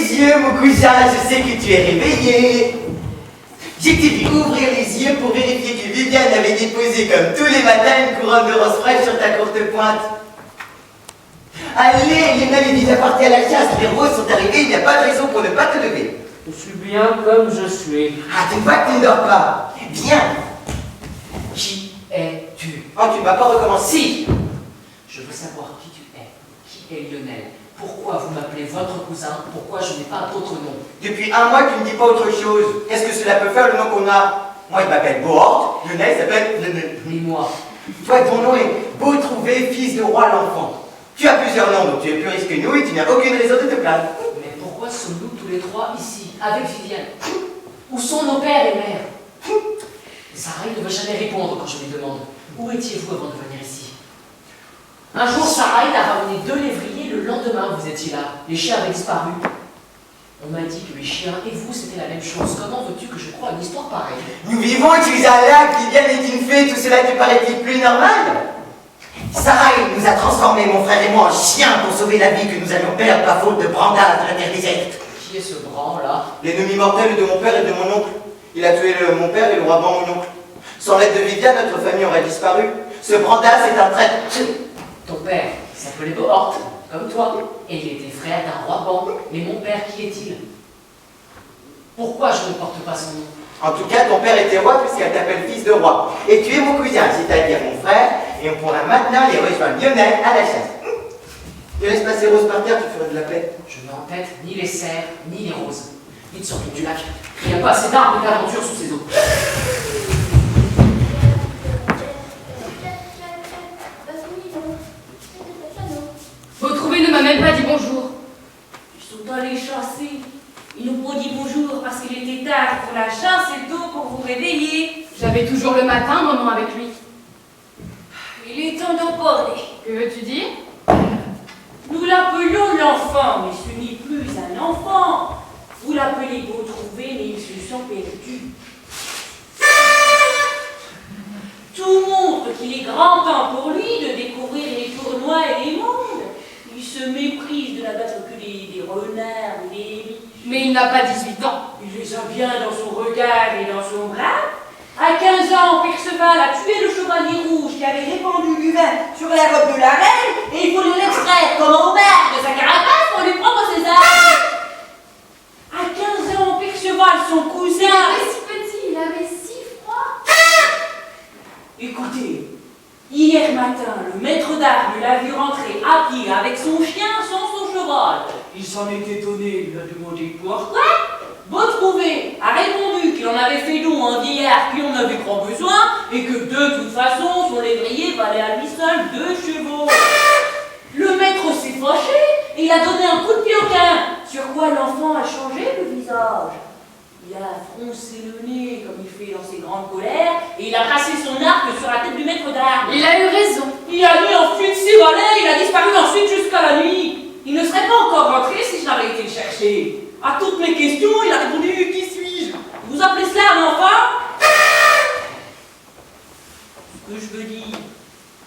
les yeux, mon cousin, je sais que tu es réveillé. J'étais vu ouvrir les yeux pour vérifier que Viviane avait déposé comme tous les matins une couronne de roses fraîches sur ta courte pointe. Allez, Lionel est déjà parti à la chasse, les roses sont arrivées, il n'y a pas de raison pour ne pas te lever. Je suis bien comme je suis. Ah, tu vois que tu ne dors pas. Viens. Qui es-tu? Oh, tu ne vas pas recommencer. Si. Je veux savoir qui tu es. Qui est Lionel? Pourquoi vous m'appelez votre cousin? Pourquoi je n'ai pas d'autre nom? Depuis un mois, tu ne dis pas autre chose. Qu'est-ce que cela peut faire le nom qu'on a? Moi, il m'appelle Bohort, Lionel s'appelle Lionel. Et moi? Toi, ton nom est Beau-Trouvé, fils de roi l'enfant. Tu as plusieurs noms, donc tu es plus riche que nous et tu n'as aucune raison de te plaindre. Mais pourquoi sommes-nous tous les trois ici, avec Viviane? Où sont nos pères et mères? Sarah ne veut jamais répondre quand je lui demande. Où étiez-vous avant de venir ici? Un jour, Sarah a ramené 2 lévriers, le lendemain, vous étiez là. Les chiens avaient disparu. On m'a dit que les chiens et vous, c'était la même chose. Comment veux-tu que je croie une histoire pareille? Nous vivons, tu es un lac, Viviane est une fée, tout cela te paraît-il plus normal? Sarah nous a transformés, mon frère et moi, en chiens pour sauver la vie que nous allions perdre à faute de brandage de la terre déserte. Qui est ce grand là? L'ennemi mortel de mon père et de mon oncle. Il a tué mon père et le roi ban mon oncle. Sans l'aide de Viviane, notre famille aurait disparu. Ce Brandas est un traître. Ton père s'appelait Bohort, comme toi, et il était frère d'un roi ban. Mais mon père, qui est-il? Pourquoi je ne porte pas son nom? En tout cas, ton père était roi puisqu'elle t'appelle fils de roi. Et tu es mon cousin, c'est-à-dire mon frère, et on pourra maintenant les rejoindre Lionel à la chasse. Ne laisse pas ces roses par terre, tu ferais de la paix. Je n'ai en tête ni les cerfs, ni les roses. Vite sortons du lac. Il n'y a pas assez d'arbres d'aventure sous ces eaux. Beau-Trouvé ne m'a même pas dit bonjour. Ils sont allés chasser. Ils nous ont dit bonjour parce qu'il était tard pour la chasse et tôt pour vous réveiller. J'avais toujours le matin un moment avec lui. Il est temps d'en parler. Que veux-tu dire? Nous l'appelions l'enfant, mais ce n'est plus un enfant. Vous l'appelez Beau-Trouvé, mais il se sent perdu. Tout montre qu'il est grand temps pour lui de découvrir les tournois et les mondes. Il se méprise de n'abattre que des renards, des biches. Mais il n'a pas 18 ans. Il les a bien dans son regard et dans son bras. À 15 ans, Perceval a tué le chevalier rouge qui avait répandu du vin sur la robe de la reine et il voulait l'extraire comme Robert de sa carapace pour lui prendre ses armes. À 15 ans, Perceval, son cousin... Il était si petit, il avait si froid. Écoutez, hier matin, le maître d'armes l'a vu rentrer à pied avec son chien sans son cheval. Il s'en est étonné, il lui a demandé pourquoi. Beau-Trouvé a répondu qu'il en avait fait don à un vieillard qui en avait grand besoin et que de toute façon, son lévrier valait à lui seul 2 chevaux. Le maître s'est fâché et il a donné un coup de pied au quin, sur quoi l'enfant a changé le visage. Il a froncé le nez comme il fait dans ses grandes colères et il a passé son arc sur la tête du maître d'armes. Il a eu raison. Il a mis ensuite 6 valets, il a disparu ensuite jusqu'à la nuit. Il ne serait pas encore rentré si je n'avais été le chercher. À toutes mes questions, il a répondu « Qui suis-je » Vous appelez cela un enfant? Ce que je veux dire,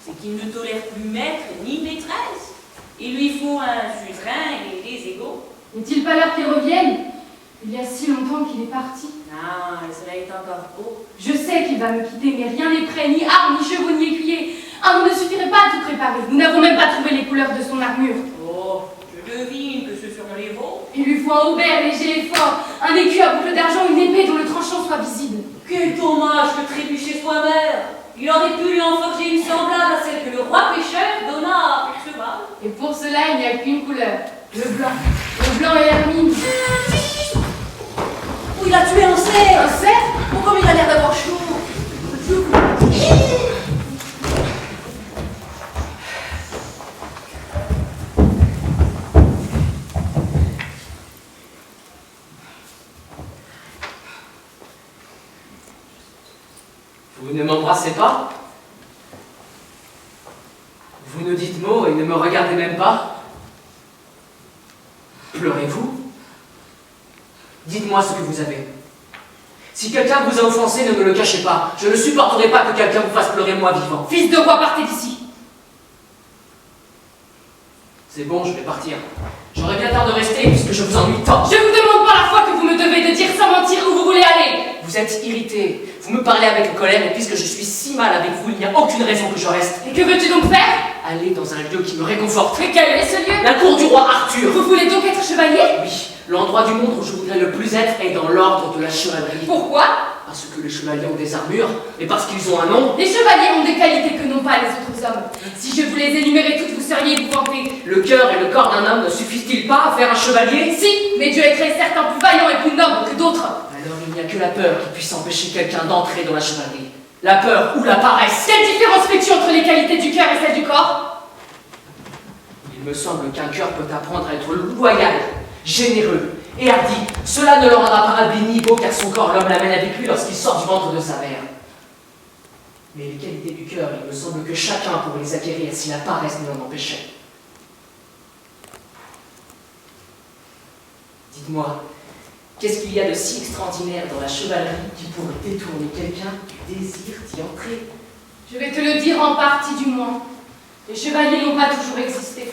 c'est qu'il ne tolère plus maître ni maîtresse. Il lui faut un suzerain et des égaux. N'est-il pas l'heure qu'il revienne? Il y a si longtemps qu'il est parti. Ah, cela est encore beau. Je sais qu'il va me quitter, mais rien n'est prêt, ni armes, ni chevaux, ni écuyer. Un mot ne suffirait pas à tout préparer. Nous n'avons même pas trouvé les couleurs de son armure. Oh, je devine que ce seront les vôtres. Il lui faut un aubert léger et fort, un écu à boucle d'argent, une épée dont le tranchant soit visible. Quel dommage que Trébuchet soit mère. Il aurait pu lui en forger une semblable à celle que le roi pêcheur donna à Perceval. Et pour cela, il n'y a qu'une couleur, le blanc. Le blanc et l'hermine. Oh, il a tué un cerf. Un cerf? Oh, comme il a l'air d'avoir chaud. Vous ne m'embrassez pas? Vous ne dites mot et ne me regardez même pas? Pleurez-vous? Dites-moi ce que vous avez. Si quelqu'un vous a offensé, ne me le cachez pas. Je ne supporterai pas que quelqu'un vous fasse pleurer moi vivant. Fils de roi, partez d'ici. C'est bon, je vais partir. J'aurais bien tard de rester puisque je vous ennuie tant. Je vous demande par la foi que vous me devez de dire sans mentir où vous voulez aller. Vous êtes irrité, vous me parlez avec colère et puisque je suis si mal avec vous, il n'y a aucune raison que je reste. Et que veux-tu donc faire? Aller dans un lieu qui me réconforte. Mais quel est ce lieu? La cour du roi Arthur. Vous voulez donc être chevalier? Oui, l'endroit du monde où je voudrais le plus être est dans l'ordre de la chevalerie. Pourquoi? Parce que les chevaliers ont des armures, et parce qu'ils ont un nom. Les chevaliers ont des qualités que n'ont pas les autres hommes. Si je vous les énumérais toutes, vous seriez épouvantés. Le cœur et le corps d'un homme ne suffisent-ils pas à faire un chevalier? Si, mais Dieu a créé certains plus vaillants et plus nobles que d'autres. Alors il n'y a que la peur qui puisse empêcher quelqu'un d'entrer dans la chevalerie. La peur ou la paresse. Quelle différence fais-tu entre les qualités du cœur et celles du corps? Il me semble qu'un cœur peut apprendre à être loyal, généreux et hardi. Cela ne le rendra pas habile ni beau car son corps l'homme l'amène avec lui lorsqu'il sort du ventre de sa mère. Mais les qualités du cœur, il me semble que chacun pourrait les acquérir si la paresse ne l'en empêchait. Dites-moi, qu'est-ce qu'il y a de si extraordinaire dans la chevalerie qui pourrait détourner quelqu'un du désir d'y entrer? Je vais te le dire en partie du moins. Les chevaliers n'ont pas toujours existé.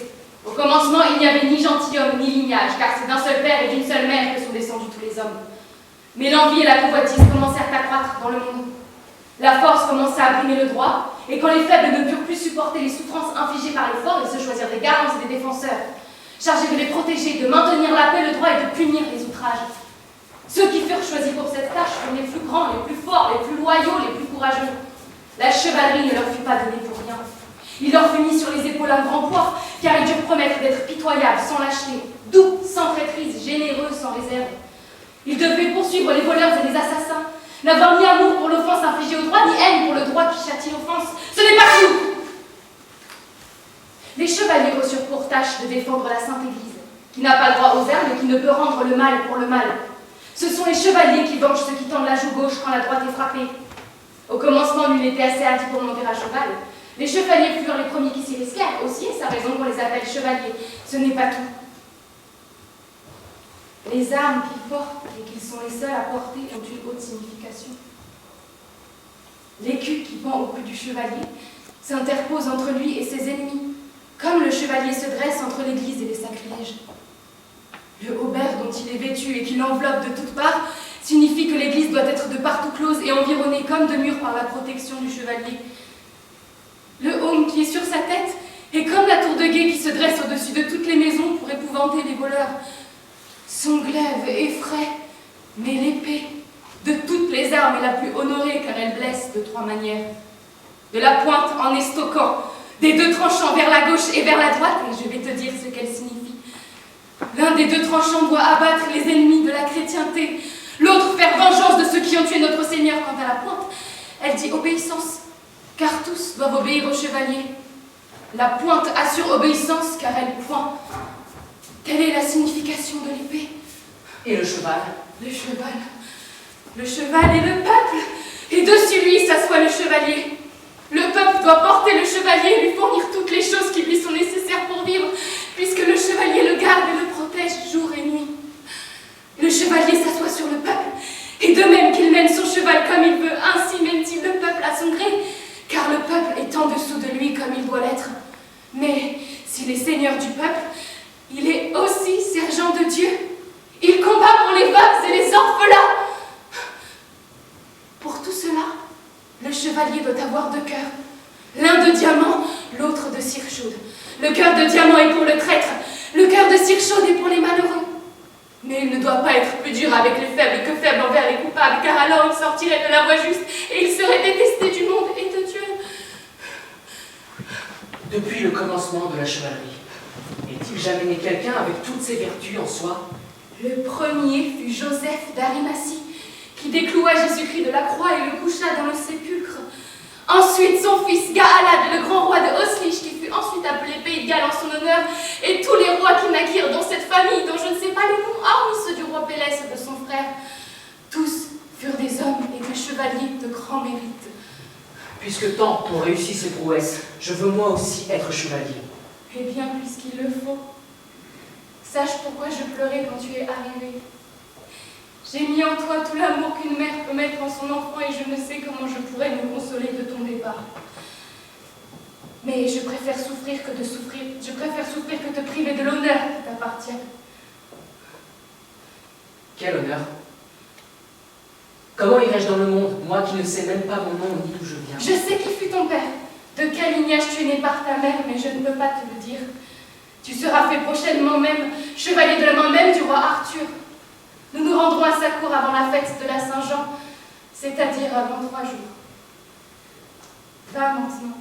Au commencement, il n'y avait ni gentilhomme ni lignage, car c'est d'un seul père et d'une seule mère que sont descendus tous les hommes. Mais l'envie et la convoitise commencèrent à croître dans le monde. La force commença à brimer le droit, et quand les faibles ne purent plus supporter les souffrances infligées par les forts, ils se choisirent des garants et des défenseurs, chargés de les protéger, de maintenir la paix, le droit et de punir les outrages. Ceux qui furent choisis pour cette tâche furent les plus grands, les plus forts, les plus loyaux, les plus courageux. La chevalerie ne leur fut pas donnée pour rien. Il leur fut mis sur les épaules un grand poids, car ils durent promettre d'être pitoyables sans lâcheté, doux sans traîtrise, généreux sans réserve. Ils devaient poursuivre les voleurs et les assassins, n'avoir ni amour pour l'offense infligée au droit, ni haine pour le droit qui châtie l'offense. Ce n'est pas tout! Les chevaliers reçurent pour tâche de défendre la Sainte Église, qui n'a pas droit aux armes et qui ne peut rendre le mal pour le mal. Ce sont les chevaliers qui vengent ceux qui tendent la joue gauche quand la droite est frappée. Au commencement, nul n'était assez hardi pour monter à cheval. Les chevaliers furent les premiers qui s'y risquèrent, aussi est sa raison qu'on les appelle chevaliers. Ce n'est pas tout. Les armes qu'ils portent et qu'ils sont les seuls à porter ont une haute signification. L'écu qui pend au cou du chevalier s'interpose entre lui et ses ennemis, comme le chevalier se dresse entre l'église et les sacrilèges. Le haubert dont il est vêtu et qui l'enveloppe de toutes parts signifie que l'église doit être de partout close et environnée comme de murs par la protection du chevalier. Le aume qui est sur sa tête est comme la tour de guet qui se dresse au-dessus de toutes les maisons pour épouvanter les voleurs. Son glaive effraie, mais l'épée de toutes les armes est la plus honorée car elle blesse de trois manières. De la pointe en estoquant, des deux tranchants vers la gauche et vers la droite, et je vais te dire ce qu'elle signifie. L'un des deux tranchants doit abattre les ennemis de la chrétienté, l'autre faire vengeance de ceux qui ont tué notre Seigneur. Quant à la pointe, elle dit obéissance, car tous doivent obéir au chevalier. La pointe assure obéissance, car elle pointe. Telle est la signification de l'épée. Et le cheval? Le cheval. Le cheval est le peuple, et dessus lui s'assoit le chevalier. Le peuple doit porter le chevalier et lui fournir toutes les choses qui lui sont nécessaires pour vivre, puisque le chevalier le garde et le protège jour et nuit. Le chevalier s'assoit sur le peuple, et de même qu'il mène son cheval comme il veut, ainsi mène-t-il le peuple à son gré, car le peuple est en dessous de lui comme il doit l'être. Mais s'il est seigneur du peuple, il est aussi sergent de Dieu. Il combat pour les veuves et les orphelins. Pour tout cela, le chevalier doit avoir deux cœurs. L'un de diamant, l'autre de cire chaude. Le cœur de diamant est pour le traître, le cœur de cire chaude est pour les malheureux. Mais il ne doit pas être plus dur avec les faibles que faible envers les coupables, car alors il sortirait de la voie juste et il serait détesté du monde et de Dieu. Depuis le commencement de la chevalerie, est-il jamais né quelqu'un avec toutes ses vertus en soi? Le premier fut Joseph d'Arimathie, qui décloua Jésus-Christ de la croix et le coucha dans le sépulcre. Ensuite, son fils Gaalad, le grand roi de Oslich, qui fut ensuite appelé Pays de Galles en son honneur, et tous les rois qui naquirent dans cette famille, dont je ne sais pas les noms, hormis ceux du roi Pélès et de son frère. Tous furent des hommes et des chevaliers de grand mérite. Puisque tant ont réussi ces prouesses, je veux moi aussi être chevalier. Eh bien, puisqu'il le faut, sache pourquoi je pleurais quand tu es arrivé. J'ai mis en toi tout l'amour qu'une mère peut mettre en son enfant et je ne sais comment je pourrais me consoler de ton départ. Mais Mais je préfère souffrir que de souffrir. Je préfère souffrir que te priver de l'honneur qui t'appartient. Quel honneur! Comment irais-je dans le monde, moi qui ne sais même pas mon nom ni d'où je viens? Je sais qui fut ton père, de quel lignage tu es né par ta mère, mais je ne peux pas te le dire. Tu seras fait prochainement même chevalier de la main même du roi Arthur. Nous nous rendrons à sa cour avant la fête de la Saint-Jean, c'est-à-dire avant 3 jours. Va maintenant.